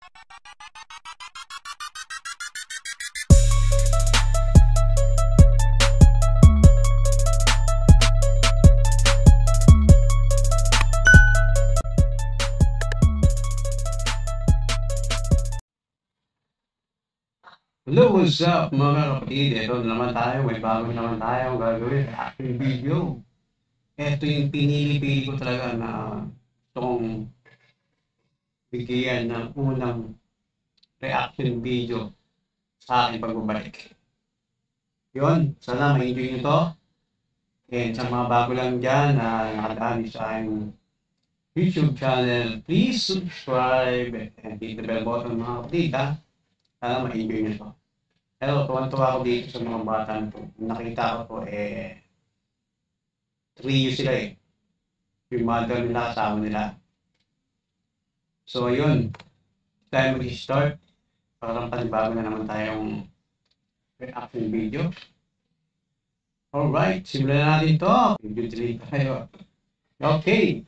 Hello, what's up mga kapatid? Ito naman tayo, may bago naman tayo gagawin reaction video. Ito yung pinili-pili ko talaga na itong bigyan ng unang reaction video sa aking pagbabalik. Yun, sana ma-enjoy nyo to. And sa mga bago lang dyan na nakadaan sa aking YouTube channel, please subscribe and hit the bell button mga kapatid ha. Sana ma-enjoy nyo to. Pero tuwan-tuwa ako dito sa mga bata nito. Nakita ko po trio sila yung mother nila, kasama nila. So ayun, tayo mag-start. Parang panibago na naman tayong reaction video. Alright, simulan natin to. Video 3 tayo. Okay.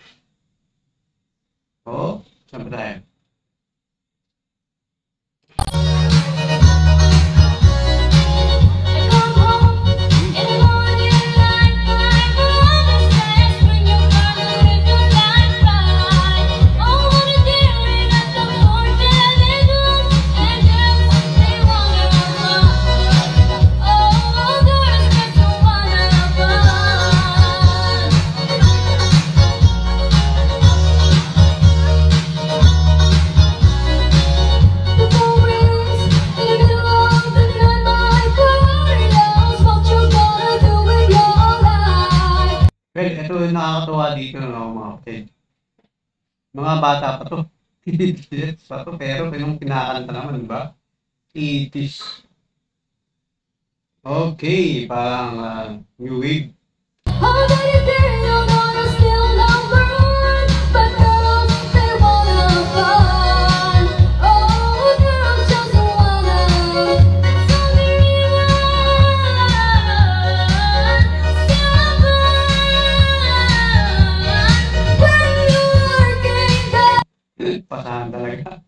Saan ba tayo? Well, ito yung nakakatuwa dito no, mga kapatid. Mga bata pa to. Yes, pa to. Pero yung kinakanta naman, di ba? 80s. Okay, parang new wave. Pasahan talaga.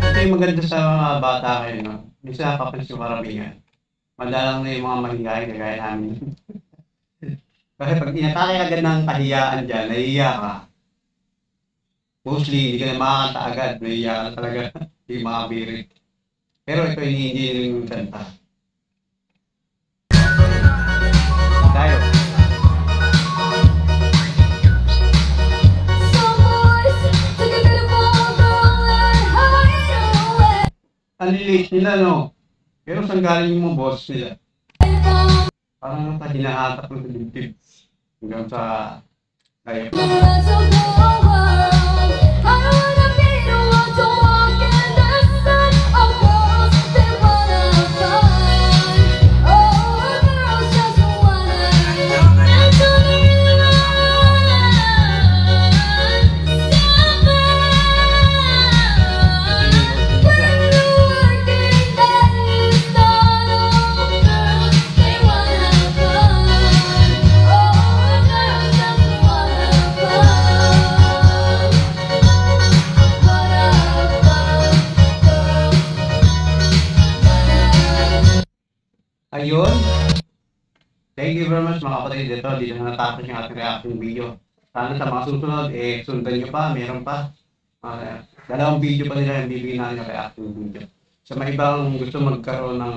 Ito yung maganda sa mga bata kayo, no? Minsan kapansin yung karamihan. Madalang na yung mga mahihayi kagaya namin. Kasi pag inatake agad ng kahiyaan dyan, nahihiya ka. Mostly, hindi ka na makakanta agad. Nahihiya ka talaga. Hindi makabirit. Pero ito hindi yung kanta. Tayo. Ang lilit nila, no? Pero saan galing yung mga boss nila? Parang hinahatak ng dibdib. Hanggang sa kaya. Ayun. Thank you very much mga kapatid. Dito na natapos yung ating reaction video. Sana sa mga susunod, sundan nyo pa, meron pa. Dalawang video pa nila yung bibigyan natin yung reaction video. Sa mga ibang gusto magkaroon ng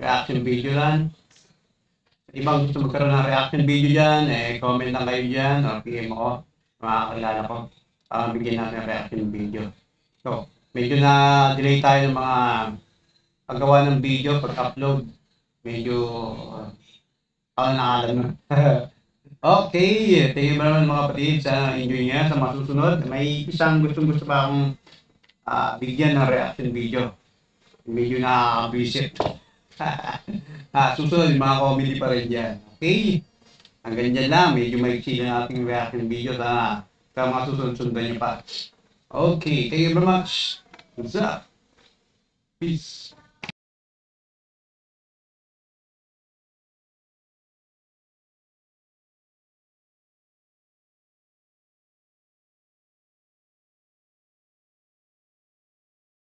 reaction video lang, ibang gusto magkaroon ng reaction video dyan, comment lang kayo dyan, o PM ako, mga kakilala ko, bigyan natin yung reaction video. So, medyo na-delay tayo ng mga paggawa ng video, pag-upload. Medyo nakaalam na. Okay, thank you very much mga kapatid. Sana enjoy niya sa mga susunod. May isang gusto pa akong bigyan ng reaction video. Medyo nakaka-visit. Susunod, yung mga comedy pa rin yan. Okay? Hanggang dyan lang, medyo maiksi na ating reaction video. Sana mga susunod-sundan nyo pa. Okay, thank you very much. What's up? Peace.